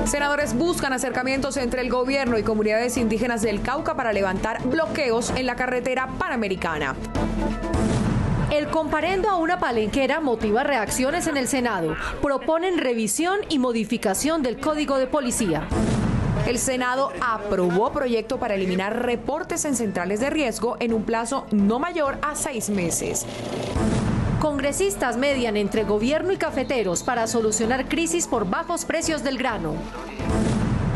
Senadores buscan acercamientos entre el gobierno y comunidades indígenas del Cauca para levantar bloqueos en la carretera panamericana. El comparendo a una palenquera motiva reacciones en el Senado. Proponen revisión y modificación del Código de Policía. El Senado aprobó proyecto para eliminar reportes en centrales de riesgo en un plazo no mayor a 6 meses. Congresistas median entre gobierno y cafeteros para solucionar crisis por bajos precios del grano.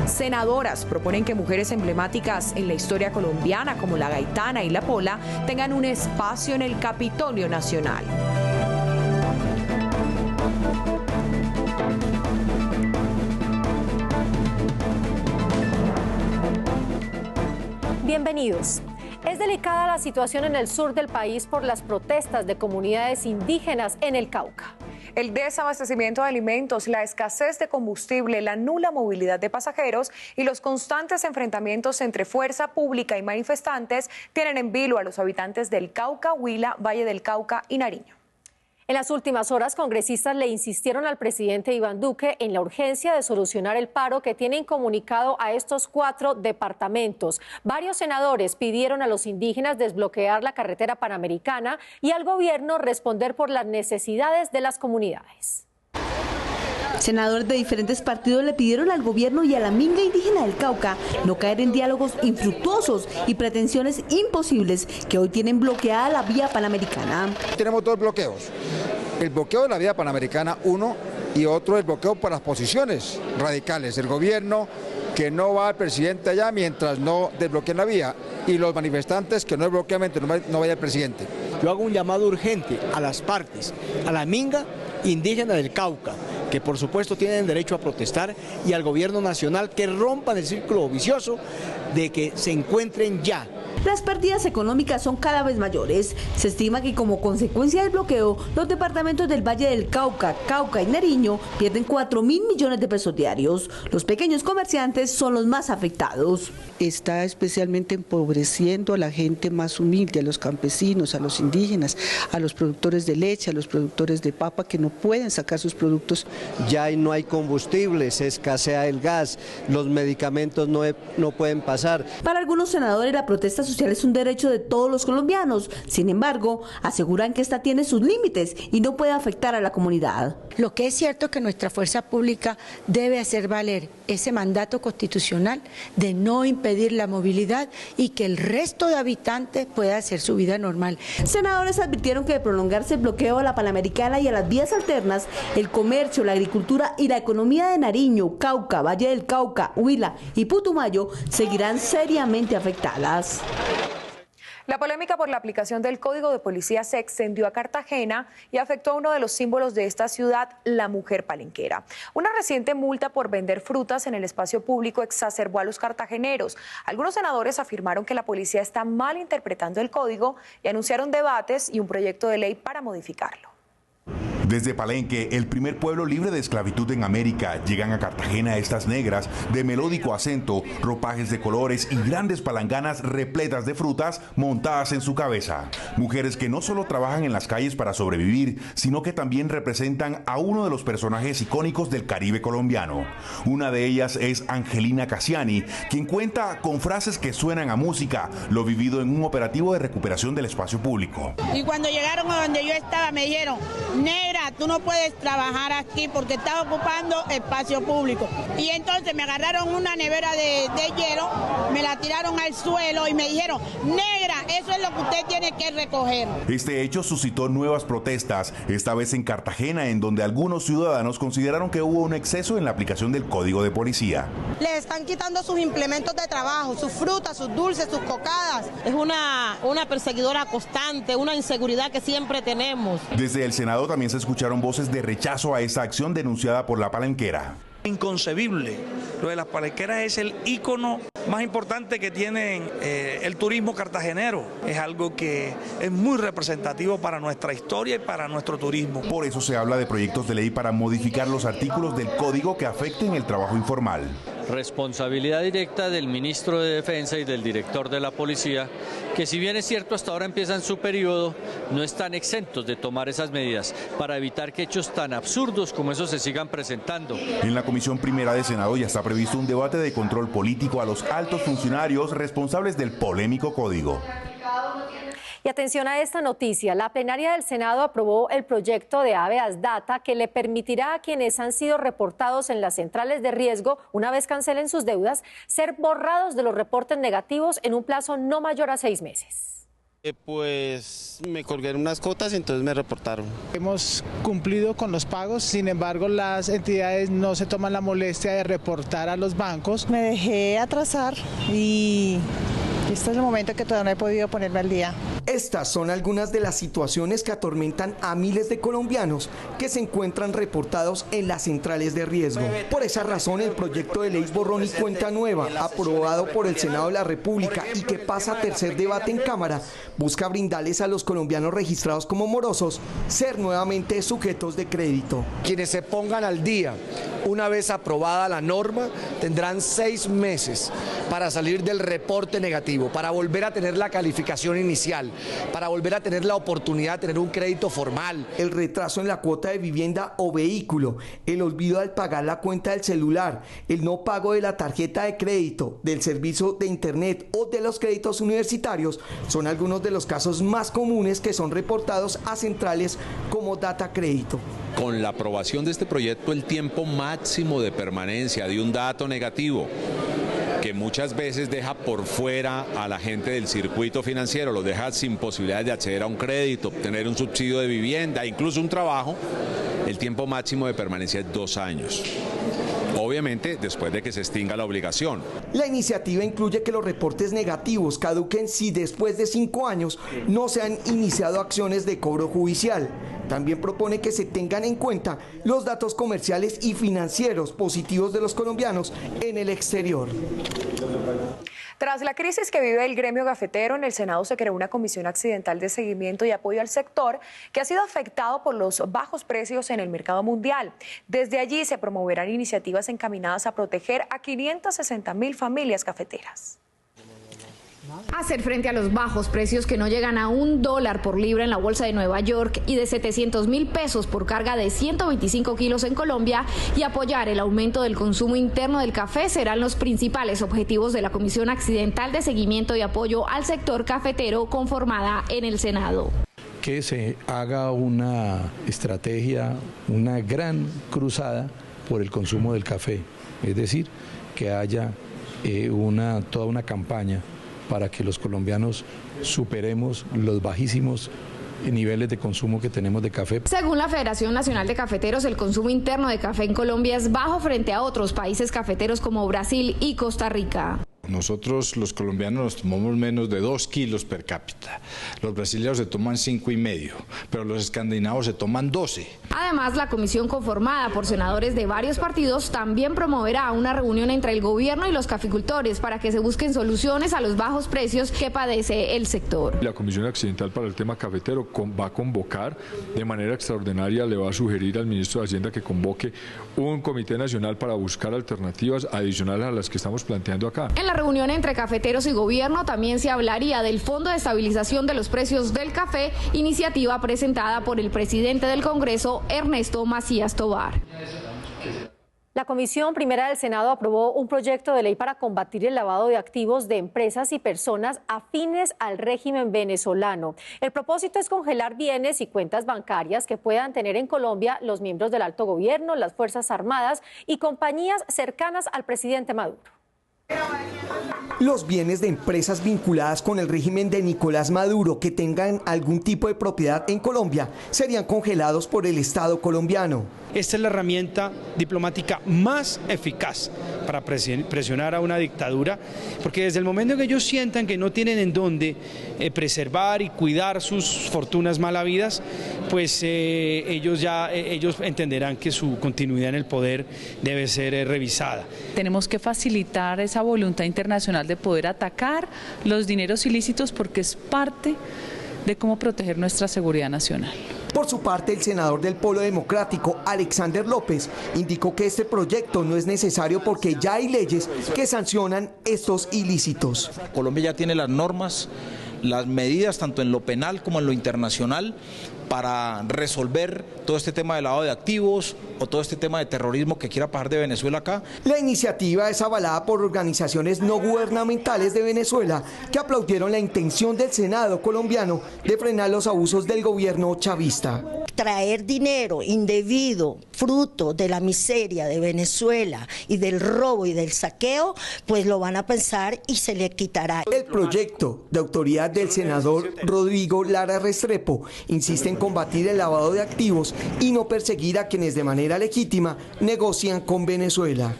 Senadoras proponen que mujeres emblemáticas en la historia colombiana como la Gaitana y la Pola tengan un espacio en el Capitolio Nacional. Bienvenidos. Es delicada la situación en el sur del país por las protestas de comunidades indígenas en el Cauca. El desabastecimiento de alimentos, la escasez de combustible, la nula movilidad de pasajeros y los constantes enfrentamientos entre fuerza pública y manifestantes tienen en vilo a los habitantes del Cauca, Huila, Valle del Cauca y Nariño. En las últimas horas, congresistas le insistieron al presidente Iván Duque en la urgencia de solucionar el paro que tiene incomunicado a estos 4 departamentos. Varios senadores pidieron a los indígenas desbloquear la carretera panamericana y al gobierno responder por las necesidades de las comunidades. Senadores de diferentes partidos le pidieron al gobierno y a la minga indígena del Cauca no caer en diálogos infructuosos y pretensiones imposibles que hoy tienen bloqueada la vía panamericana. Tenemos 2 bloqueos. El bloqueo de la vía panamericana, uno, y otro el bloqueo por las posiciones radicales. El gobierno que no va al presidente allá mientras no desbloqueen la vía y los manifestantes que no desbloquean mientras no vaya el presidente. Yo hago un llamado urgente a las partes, a la minga indígena del Cauca, que por supuesto tienen derecho a protestar, y al gobierno nacional que rompan el círculo vicioso de que se encuentren ya. Las pérdidas económicas son cada vez mayores. Se estima que como consecuencia del bloqueo, los departamentos del Valle del Cauca, Cauca y Nariño pierden 4.000 millones de pesos diarios. Los pequeños comerciantes son los más afectados. Está especialmente empobreciendo a la gente más humilde, a los campesinos, a los indígenas, a los productores de leche, a los productores de papa que no pueden sacar sus productos. Ya no hay combustible, se escasea el gas, los medicamentos no pueden pasar. Para algunos senadores la protesta social es un derecho de todos los colombianos. Sin embargo, aseguran que esta tiene sus límites y no puede afectar a la comunidad. Lo que es cierto es que nuestra fuerza pública debe hacer valer ese mandato constitucional de no impedir la movilidad y que el resto de habitantes pueda hacer su vida normal. Senadores advirtieron que de prolongarse el bloqueo a la Panamericana y a las vías alternas, el comercio, la agricultura y la economía de Nariño, Cauca, Valle del Cauca, Huila y Putumayo seguirán seriamente afectadas. La polémica por la aplicación del Código de Policía se extendió a Cartagena y afectó a uno de los símbolos de esta ciudad, la mujer palenquera. Una reciente multa por vender frutas en el espacio público exacerbó a los cartageneros. Algunos senadores afirmaron que la policía está mal interpretando el código y anunciaron debates y un proyecto de ley para modificarlo. Desde Palenque, el primer pueblo libre de esclavitud en América, llegan a Cartagena estas negras de melódico acento, ropajes de colores y grandes palanganas repletas de frutas montadas en su cabeza. Mujeres que no solo trabajan en las calles para sobrevivir, sino que también representan a uno de los personajes icónicos del Caribe colombiano. Una de ellas es Angelina Cassiani, quien cuenta con frases que suenan a música, lo vivido en un operativo de recuperación del espacio público. Y cuando llegaron a donde yo estaba me dijeron, negra, tú no puedes trabajar aquí porque estás ocupando espacio público. Y entonces me agarraron una nevera de hielo, me la tiraron al suelo y me dijeron, negra, eso es lo que usted tiene que recoger. Este hecho suscitó nuevas protestas, esta vez en Cartagena, en donde algunos ciudadanos consideraron que hubo un exceso en la aplicación del Código de Policía. Les están quitando sus implementos de trabajo, sus frutas, sus dulces, sus cocadas. Es una perseguidora constante, una inseguridad que siempre tenemos. Desde el Senado también se escucharon voces de rechazo a esta acción denunciada por la palenquera. Inconcebible. Lo de las palenqueras es el ícono más importante que tiene el turismo cartagenero. Es algo que es muy representativo para nuestra historia y para nuestro turismo. Por eso se habla de proyectos de ley para modificar los artículos del código que afecten el trabajo informal. responsabilidad directa del ministro de Defensa y del director de la policía, que si bien es cierto hasta ahora empiezan su periodo, no están exentos de tomar esas medidas para evitar que hechos tan absurdos como esos se sigan presentando. En la Comisión Primera de Senado ya está previsto un debate de control político a los altos funcionarios responsables del polémico código. Y atención a esta noticia, la plenaria del Senado aprobó el proyecto de Habeas Data que le permitirá a quienes han sido reportados en las centrales de riesgo, una vez cancelen sus deudas, ser borrados de los reportes negativos en un plazo no mayor a 6 meses. Pues me colgué unas cotas y entonces me reportaron. Hemos cumplido con los pagos, sin embargo las entidades no se toman la molestia de reportar a los bancos. Me dejé atrasar y este es el momento en que todavía no he podido ponerme al día. Estas son algunas de las situaciones que atormentan a miles de colombianos que se encuentran reportados en las centrales de riesgo. Por esa razón, el proyecto de ley borrón y cuenta nueva, aprobado por el Senado de la República y que pasa a tercer debate en Cámara, busca brindarles a los colombianos registrados como morosos ser nuevamente sujetos de crédito. Quienes se pongan al día, una vez aprobada la norma, tendrán 6 meses para salir del reporte negativo, para volver a tener la calificación inicial, para volver a tener la oportunidad de tener un crédito formal. El retraso en la cuota de vivienda o vehículo, el olvido al pagar la cuenta del celular, el no pago de la tarjeta de crédito, del servicio de internet o de los créditos universitarios son algunos de los casos más comunes que son reportados a centrales como Data Crédito. Con la aprobación de este proyecto, el tiempo máximo de permanencia de un dato negativo, que muchas veces deja por fuera a la gente del circuito financiero, los deja sin posibilidades de acceder a un crédito, obtener un subsidio de vivienda, incluso un trabajo, el tiempo máximo de permanencia es 2 años. Obviamente, después de que se extinga la obligación. La iniciativa incluye que los reportes negativos caduquen si después de 5 años no se han iniciado acciones de cobro judicial. También propone que se tengan en cuenta los datos comerciales y financieros positivos de los colombianos en el exterior. Tras la crisis que vive el gremio cafetero, en el Senado se creó una comisión accidental de seguimiento y apoyo al sector que ha sido afectado por los bajos precios en el mercado mundial. Desde allí se promoverán iniciativas encaminadas a proteger a 560.000 familias cafeteras. Hacer frente a los bajos precios que no llegan a $1 por libra en la bolsa de Nueva York y de 700.000 pesos por carga de 125 kilos en Colombia y apoyar el aumento del consumo interno del café serán los principales objetivos de la Comisión Accidental de Seguimiento y Apoyo al Sector Cafetero conformada en el Senado. Que se haga una estrategia, una gran cruzada por el consumo del café, es decir, que haya toda una campaña para que los colombianos superemos los bajísimos niveles de consumo que tenemos de café. Según la Federación Nacional de Cafeteros, el consumo interno de café en Colombia es bajo frente a otros países cafeteros como Brasil y Costa Rica. Nosotros los colombianos nos tomamos menos de 2 kilos per cápita, los brasileños se toman 5,5, pero los escandinavos se toman 12. Además, la comisión conformada por senadores de varios partidos también promoverá una reunión entre el gobierno y los caficultores para que se busquen soluciones a los bajos precios que padece el sector. La Comisión Accidental para el tema cafetero va a convocar de manera extraordinaria, le va a sugerir al ministro de Hacienda que convoque un comité nacional para buscar alternativas adicionales a las que estamos planteando acá. En la reunión entre cafeteros y gobierno también se hablaría del Fondo de Estabilización de los Precios del Café, iniciativa presentada por el presidente del Congreso, Ernesto Macías Tovar. La Comisión Primera del Senado aprobó un proyecto de ley para combatir el lavado de activos de empresas y personas afines al régimen venezolano. El propósito es congelar bienes y cuentas bancarias que puedan tener en Colombia los miembros del alto gobierno, las Fuerzas Armadas y compañías cercanas al presidente Maduro. Los bienes de empresas vinculadas con el régimen de Nicolás Maduro que tengan algún tipo de propiedad en Colombia serían congelados por el Estado colombiano. Esta es la herramienta diplomática más eficaz para presionar a una dictadura, porque desde el momento en que ellos sientan que no tienen en dónde preservar y cuidar sus fortunas mal habidas, pues ellos entenderán que su continuidad en el poder debe ser revisada. Tenemos que facilitar esa voluntad internacional de poder atacar los dineros ilícitos porque es parte de cómo proteger nuestra seguridad nacional. Por su parte, el senador del Polo Democrático, Alexander López, indicó que este proyecto no es necesario porque ya hay leyes que sancionan estos ilícitos. Colombia ya tiene las normas, las medidas tanto en lo penal como en lo internacional para resolver todo este tema de lavado de activos o todo este tema de terrorismo que quiera pasar de Venezuela acá. La iniciativa es avalada por organizaciones no gubernamentales de Venezuela que aplaudieron la intención del Senado colombiano de frenar los abusos del gobierno chavista. Traer dinero indebido, fruto de la miseria de Venezuela y del robo y del saqueo, pues lo van a pensar y se le quitará. El proyecto, de autoridad del senador Rodrigo Lara Restrepo, insiste en combatir el lavado de activos y no perseguir a quienes de manera legítima negocian con Venezuela.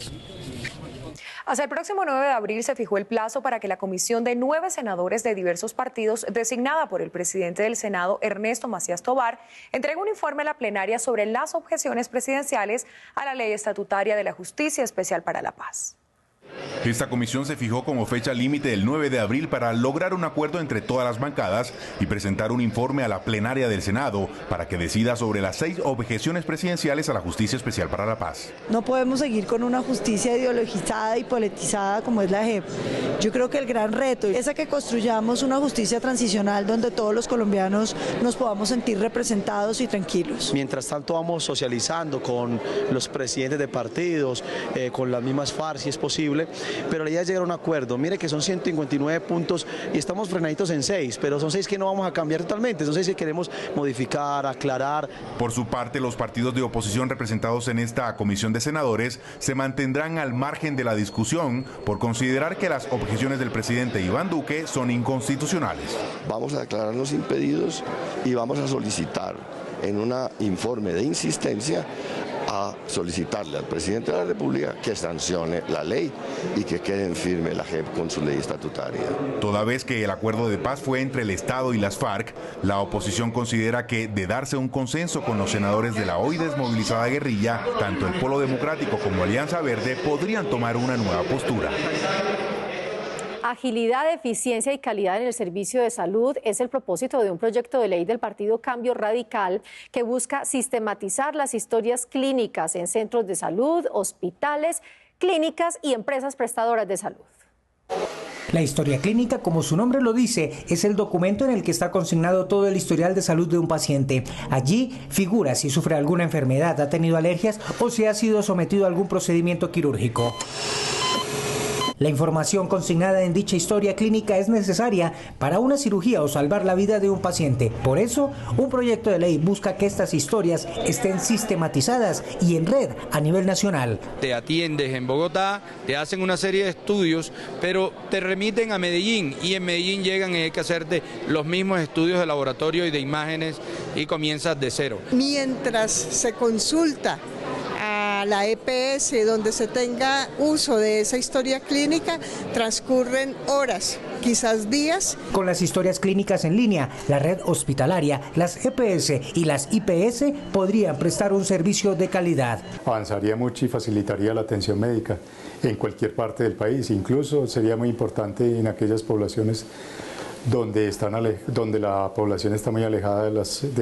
Hasta el próximo 9 de abril se fijó el plazo para que la comisión de 9 senadores de diversos partidos, designada por el presidente del Senado, Ernesto Macías Tovar, entregue un informe a la plenaria sobre las objeciones presidenciales a la Ley Estatutaria de la Justicia Especial para la Paz. Esta comisión se fijó como fecha límite del 9 de abril para lograr un acuerdo entre todas las bancadas y presentar un informe a la plenaria del Senado para que decida sobre las 6 objeciones presidenciales a la Justicia Especial para la Paz. No podemos seguir con una justicia ideologizada y politizada como es la JEP. Yo creo que el gran reto es a que construyamos una justicia transicional donde todos los colombianos nos podamos sentir representados y tranquilos. Mientras tanto vamos socializando con los presidentes de partidos, con las mismas FARC si es posible, pero la idea es llegar a un acuerdo. Mire que son 159 puntos y estamos frenaditos en 6, pero son 6 que no vamos a cambiar totalmente, son 6 que queremos modificar, aclarar. Por su parte, los partidos de oposición representados en esta comisión de senadores se mantendrán al margen de la discusión por considerar que las objeciones del presidente Iván Duque son inconstitucionales. Vamos a declarar los impedidos y vamos a solicitar en un informe de insistencia a solicitarle al presidente de la República que sancione la ley y que quede en firme la JEP con su ley estatutaria. Toda vez que el acuerdo de paz fue entre el Estado y las FARC, la oposición considera que de darse un consenso con los senadores de la hoy desmovilizada guerrilla, tanto el Polo Democrático como Alianza Verde podrían tomar una nueva postura. Agilidad, eficiencia y calidad en el servicio de salud es el propósito de un proyecto de ley del partido Cambio Radical que busca sistematizar las historias clínicas en centros de salud, hospitales, clínicas y empresas prestadoras de salud. La historia clínica, como su nombre lo dice, es el documento en el que está consignado todo el historial de salud de un paciente. Allí figura si sufre alguna enfermedad, ha tenido alergias o si ha sido sometido a algún procedimiento quirúrgico. La información consignada en dicha historia clínica es necesaria para una cirugía o salvar la vida de un paciente. Por eso, un proyecto de ley busca que estas historias estén sistematizadas y en red a nivel nacional. Te atiendes en Bogotá, te hacen una serie de estudios, pero te remiten a Medellín y en Medellín llegan y hay que hacerte los mismos estudios de laboratorio y de imágenes y comienzas de cero. Mientras se consulta a la EPS donde se tenga uso de esa historia clínica, transcurren horas, quizás días. Con las historias clínicas en línea, la red hospitalaria, las EPS y las IPS podrían prestar un servicio de calidad. Avanzaría mucho y facilitaría la atención médica en cualquier parte del país, incluso sería muy importante en aquellas poblaciones donde la población está muy alejada de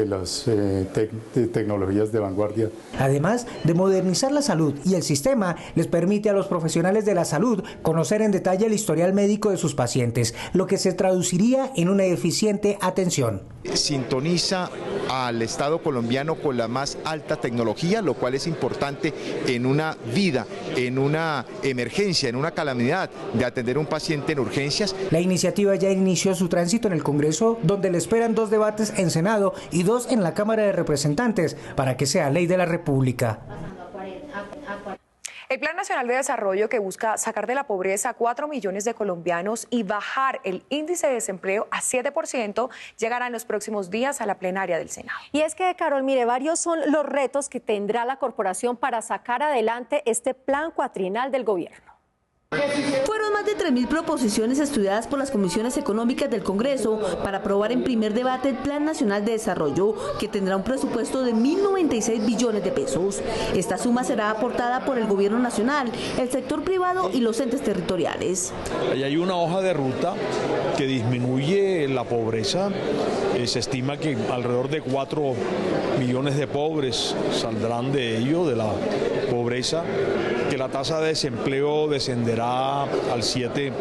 las tecnologías de vanguardia. Además de modernizar la salud y el sistema, les permite a los profesionales de la salud conocer en detalle el historial médico de sus pacientes, lo que se traduciría en una eficiente atención. Sintoniza al Estado colombiano con la más alta tecnología, lo cual es importante en una vida, en una emergencia, en una calamidad, de atender a un paciente en urgencias. La iniciativa ya inició su tránsito en el Congreso, donde le esperan 2 debates en Senado y 2 en la Cámara de Representantes para que sea ley de la República. El Plan Nacional de Desarrollo, que busca sacar de la pobreza a 4 millones de colombianos y bajar el índice de desempleo a 7%, llegará en los próximos días a la plenaria del Senado. Y es que, Carol, mire, varios son los retos que tendrá la corporación para sacar adelante este plan cuatrienal del gobierno. Fueron más de 3.000 proposiciones estudiadas por las comisiones económicas del Congreso para aprobar en primer debate el Plan Nacional de Desarrollo, que tendrá un presupuesto de 1.096 billones de pesos. Esta suma será aportada por el Gobierno Nacional, el sector privado y los entes territoriales. Ahí hay una hoja de ruta que disminuye la pobreza. Se estima que alrededor de 4 millones de pobres saldrán de ello, de la pobreza, que la tasa de desempleo descenderá al 7%.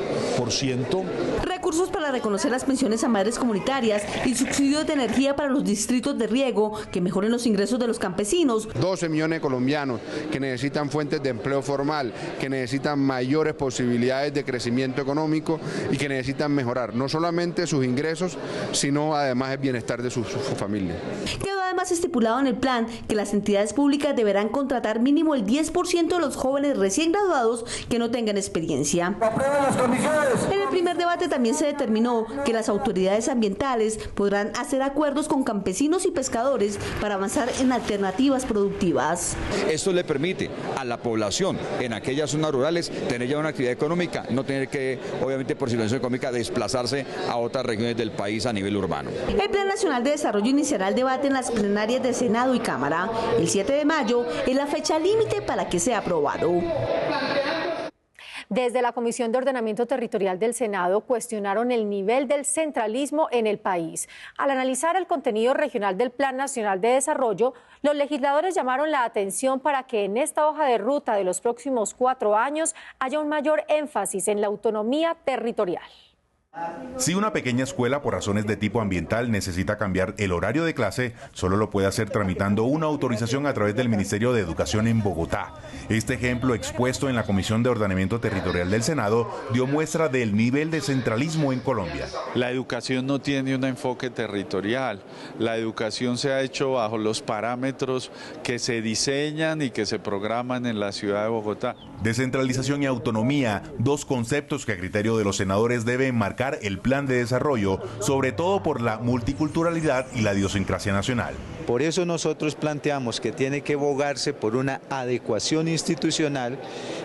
Recursos para reconocer las pensiones a madres comunitarias y subsidios de energía para los distritos de riego que mejoren los ingresos de los campesinos. 12 millones de colombianos que necesitan fuentes de empleo formal, que necesitan mayores posibilidades de crecimiento económico y que necesitan mejorar no solamente sus ingresos, sino además el bienestar de su familia. Quedó además estipulado en el plan que las entidades públicas deberán contratar mínimo el 10% de los jóvenes recién graduados que no tengan experiencia. En el primer debate también se determinó que las autoridades ambientales podrán hacer acuerdos con campesinos y pescadores para avanzar en alternativas productivas. Esto le permite a la población en aquellas zonas rurales tener ya una actividad económica, no tener que, obviamente por situación económica, desplazarse a otras regiones del país a nivel urbano. El Plan Nacional de Desarrollo iniciará el debate en las plenarias de Senado y Cámara. El 7 de mayo es la fecha límite para que sea aprobado. Desde la Comisión de Ordenamiento Territorial del Senado cuestionaron el nivel del centralismo en el país. Al analizar el contenido regional del Plan Nacional de Desarrollo, los legisladores llamaron la atención para que en esta hoja de ruta de los próximos 4 años haya un mayor énfasis en la autonomía territorial. Si una pequeña escuela por razones de tipo ambiental necesita cambiar el horario de clase, solo lo puede hacer tramitando una autorización a través del Ministerio de Educación en Bogotá. Este ejemplo expuesto en la Comisión de Ordenamiento Territorial del Senado dio muestra del nivel de centralismo en Colombia. La educación no tiene un enfoque territorial. La educación se ha hecho bajo los parámetros que se diseñan y que se programan en la ciudad de Bogotá. Descentralización y autonomía, dos conceptos que a criterio de los senadores deben marcar el plan de desarrollo, sobre todo por la multiculturalidad y la idiosincrasia nacional. Por eso nosotros planteamos que tiene que abogarse por una adecuación institucional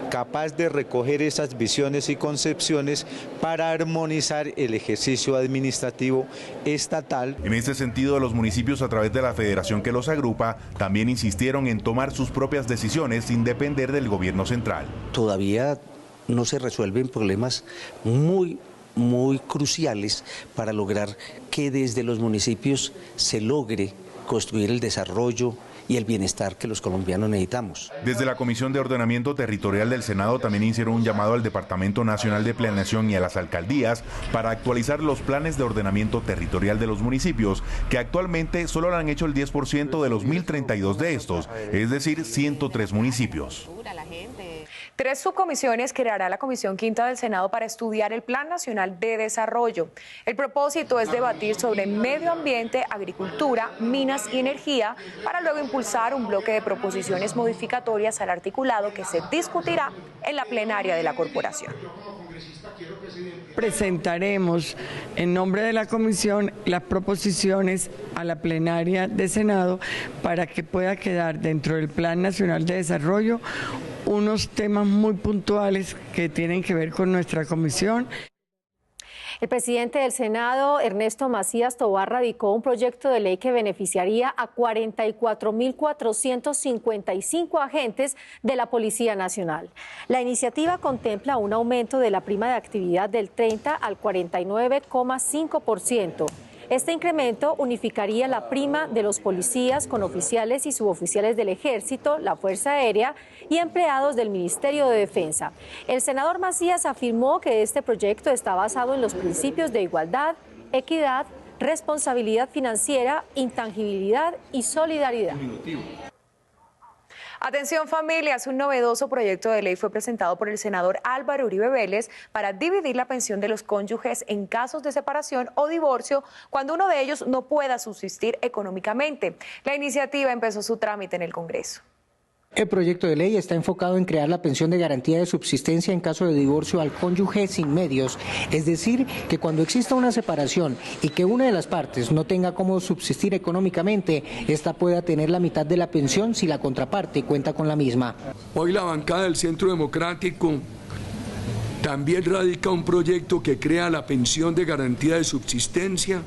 capaz de recoger esas visiones y concepciones para armonizar el ejercicio administrativo estatal. En este sentido, los municipios, a través de la federación que los agrupa, también insistieron en tomar sus propias decisiones sin depender del gobierno central. Todavía no se resuelven problemas muy cruciales para lograr que desde los municipios se logre construir el desarrollo y el bienestar que los colombianos necesitamos. Desde la Comisión de Ordenamiento Territorial del Senado también hicieron un llamado al Departamento Nacional de Planeación y a las alcaldías para actualizar los planes de ordenamiento territorial de los municipios, que actualmente solo han hecho el 10% de los 1.032 de estos, es decir, 103 municipios. 3 subcomisiones creará la Comisión Quinta del Senado para estudiar el Plan Nacional de Desarrollo. El propósito es debatir sobre medio ambiente, agricultura, minas y energía, para luego impulsar un bloque de proposiciones modificatorias al articulado que se discutirá en la plenaria de la corporación. Presentaremos en nombre de la comisión las proposiciones a la plenaria de Senado para que pueda quedar dentro del Plan Nacional de Desarrollo unos temas muy puntuales que tienen que ver con nuestra comisión. El presidente del Senado, Ernesto Macías Tovar, radicó un proyecto de ley que beneficiaría a 44.455 agentes de la Policía Nacional. La iniciativa contempla un aumento de la prima de actividad del 30 al 49,5%. Este incremento unificaría la prima de los policías con oficiales y suboficiales del Ejército, la Fuerza Aérea y empleados del Ministerio de Defensa. El senador Macías afirmó que este proyecto está basado en los principios de igualdad, equidad, responsabilidad financiera, intangibilidad y solidaridad. Atención familias, un novedoso proyecto de ley fue presentado por el senador Álvaro Uribe Vélez para dividir la pensión de los cónyuges en casos de separación o divorcio cuando uno de ellos no pueda subsistir económicamente. La iniciativa empezó su trámite en el Congreso. El proyecto de ley está enfocado en crear la pensión de garantía de subsistencia en caso de divorcio al cónyuge sin medios, es decir, que cuando exista una separación y que una de las partes no tenga cómo subsistir económicamente, esta pueda tener la mitad de la pensión si la contraparte cuenta con la misma. Hoy la bancada del Centro Democrático También radica un proyecto que crea la pensión de garantía de subsistencia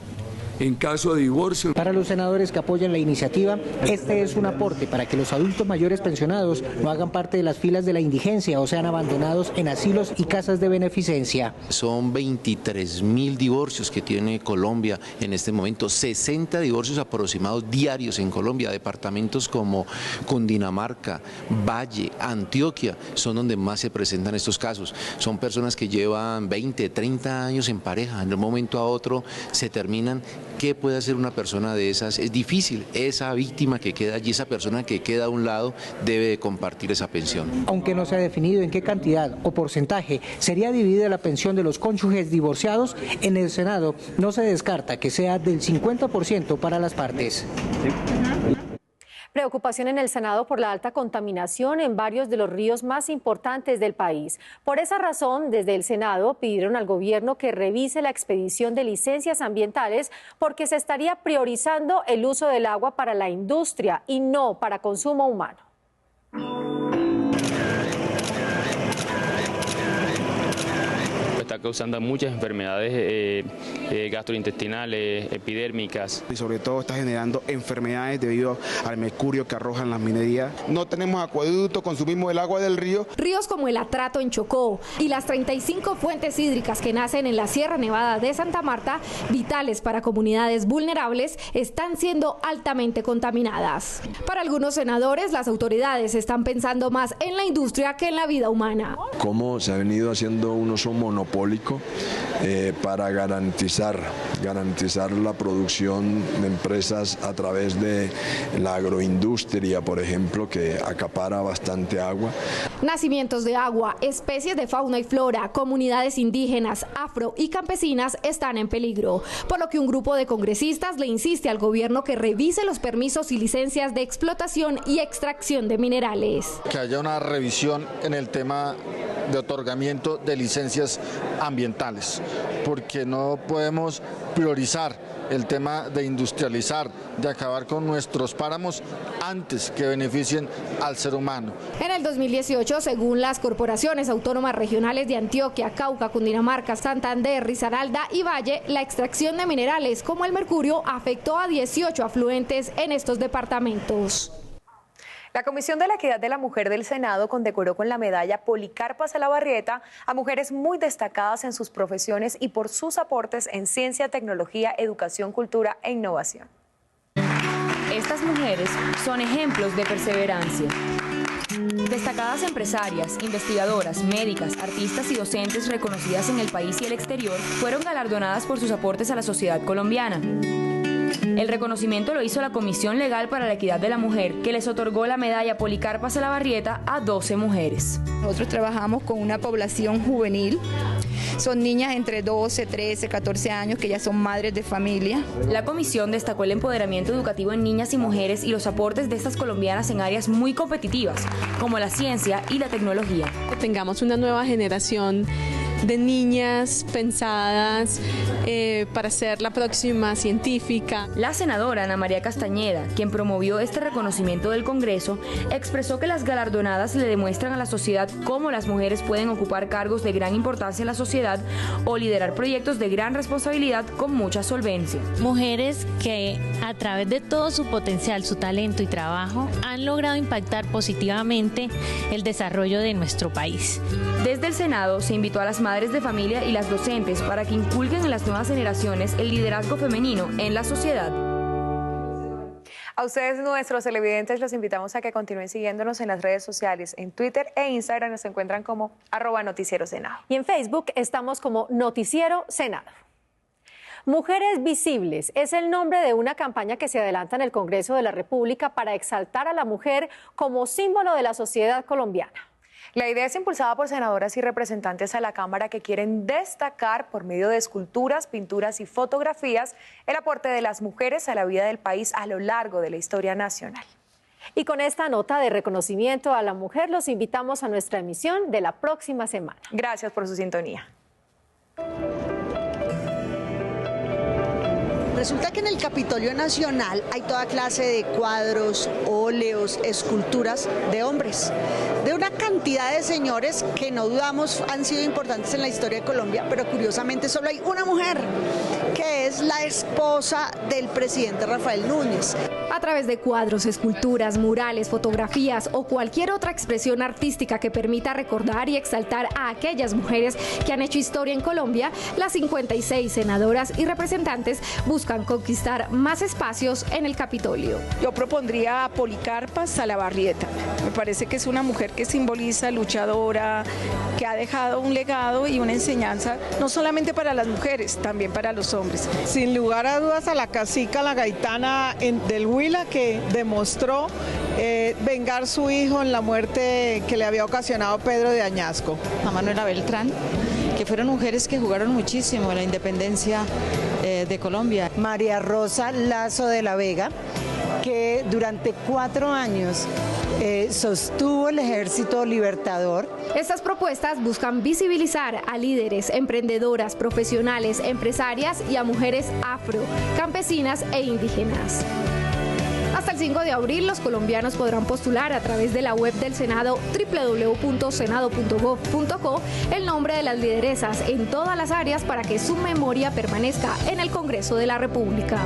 en caso de divorcio. Para los senadores que apoyan la iniciativa, este es un aporte para que los adultos mayores pensionados no hagan parte de las filas de la indigencia o sean abandonados en asilos y casas de beneficencia. Son 23.000 divorcios que tiene Colombia en este momento, 60 divorcios aproximados diarios en Colombia. Departamentos como Cundinamarca, Valle, Antioquia son donde más se presentan estos casos. Son personas que llevan 20, 30 años en pareja, de un momento a otro se terminan. ¿Qué puede hacer una persona de esas? Es difícil. Esa víctima que queda allí, esa persona que queda a un lado, debe de compartir esa pensión. Aunque no se ha definido en qué cantidad o porcentaje sería dividida la pensión de los cónyuges divorciados, en el Senado no se descarta que sea del 50% para las partes. Preocupación en el Senado por la alta contaminación en varios de los ríos más importantes del país. Por esa razón, desde el Senado pidieron al gobierno que revise la expedición de licencias ambientales porque se estaría priorizando el uso del agua para la industria y no para consumo humano. Está causando muchas enfermedades gastrointestinales, epidérmicas. Y sobre todo está generando enfermedades debido al mercurio que arrojan las minerías. No tenemos acueducto, consumimos el agua del río. Ríos como el Atrato en Chocó y las 35 fuentes hídricas que nacen en la Sierra Nevada de Santa Marta, vitales para comunidades vulnerables, están siendo altamente contaminadas. Para algunos senadores, las autoridades están pensando más en la industria que en la vida humana. ¿Cómo se ha venido haciendo un uso monopólico para garantizar la producción de empresas a través de la agroindustria, por ejemplo, que acapara bastante agua? Nacimientos de agua, especies de fauna y flora, comunidades indígenas, afro y campesinas están en peligro, por lo que un grupo de congresistas le insiste al gobierno que revise los permisos y licencias de explotación y extracción de minerales. Que haya una revisión en el tema de otorgamiento de licencias ambientales, porque no podemos priorizar el tema de industrializar, de acabar con nuestros páramos antes que beneficien al ser humano. En el 2018, según las corporaciones autónomas regionales de Antioquia, Cauca, Cundinamarca, Santander, Risaralda y Valle, la extracción de minerales como el mercurio afectó a 18 afluentes en estos departamentos. La Comisión de la Equidad de la Mujer del Senado condecoró con la medalla Policarpa Salabarrieta a mujeres muy destacadas en sus profesiones y por sus aportes en ciencia, tecnología, educación, cultura e innovación. Estas mujeres son ejemplos de perseverancia. Destacadas empresarias, investigadoras, médicas, artistas y docentes reconocidas en el país y el exterior fueron galardonadas por sus aportes a la sociedad colombiana. El reconocimiento lo hizo la Comisión Legal para la Equidad de la Mujer, que les otorgó la medalla Policarpa Salabarrieta a 12 mujeres. Nosotros trabajamos con una población juvenil. Son niñas entre 12, 13, 14 años que ya son madres de familia. La comisión destacó el empoderamiento educativo en niñas y mujeres y los aportes de estas colombianas en áreas muy competitivas, como la ciencia y la tecnología. Que tengamos una nueva generación de niñas pensadas para ser la próxima científica. La senadora Ana María Castañeda, quien promovió este reconocimiento del Congreso, expresó que las galardonadas le demuestran a la sociedad cómo las mujeres pueden ocupar cargos de gran importancia en la sociedad o liderar proyectos de gran responsabilidad con mucha solvencia. Mujeres que a través de todo su potencial, su talento y trabajo han logrado impactar positivamente el desarrollo de nuestro país. Desde el Senado se invitó a las madres de familia y las docentes para que inculquen en las nuevas generaciones el liderazgo femenino en la sociedad. A ustedes, nuestros televidentes, los invitamos a que continúen siguiéndonos en las redes sociales. En Twitter e Instagram nos encuentran como @NoticieroSenado. Y en Facebook estamos como Noticiero Senado. Mujeres Visibles es el nombre de una campaña que se adelanta en el Congreso de la República para exaltar a la mujer como símbolo de la sociedad colombiana. La idea es impulsada por senadoras y representantes a la Cámara que quieren destacar por medio de esculturas, pinturas y fotografías el aporte de las mujeres a la vida del país a lo largo de la historia nacional. Y con esta nota de reconocimiento a la mujer los invitamos a nuestra emisión de la próxima semana. Gracias por su sintonía. Resulta que en el Capitolio Nacional hay toda clase de cuadros, óleos, esculturas de hombres, de una cantidad de señores que no dudamos han sido importantes en la historia de Colombia, pero curiosamente solo hay una mujer, que es la esposa del presidente Rafael Núñez. A través de cuadros, esculturas, murales, fotografías o cualquier otra expresión artística que permita recordar y exaltar a aquellas mujeres que han hecho historia en Colombia, las 56 senadoras y representantes buscan conquistar más espacios en el Capitolio. Yo propondría a Policarpa Salabarrieta. Me parece que es una mujer que simboliza, luchadora, que ha dejado un legado y una enseñanza no solamente para las mujeres, también para los hombres. Sin lugar a dudas a la cacica, la gaitana del Huila, que demostró vengar su hijo en la muerte que le había ocasionado Pedro de Añasco. A Manuela Beltrán, que fueron mujeres que jugaron muchísimo en la independencia de Colombia. María Rosa Lazo de la Vega, que durante 4 años sostuvo el Ejército Libertador. Estas propuestas buscan visibilizar a líderes, emprendedoras, profesionales, empresarias y a mujeres afro, campesinas e indígenas. Hasta el 5 de abril, los colombianos podrán postular a través de la web del Senado www.senado.gov.co el nombre de las lideresas en todas las áreas para que su memoria permanezca en el Congreso de la República.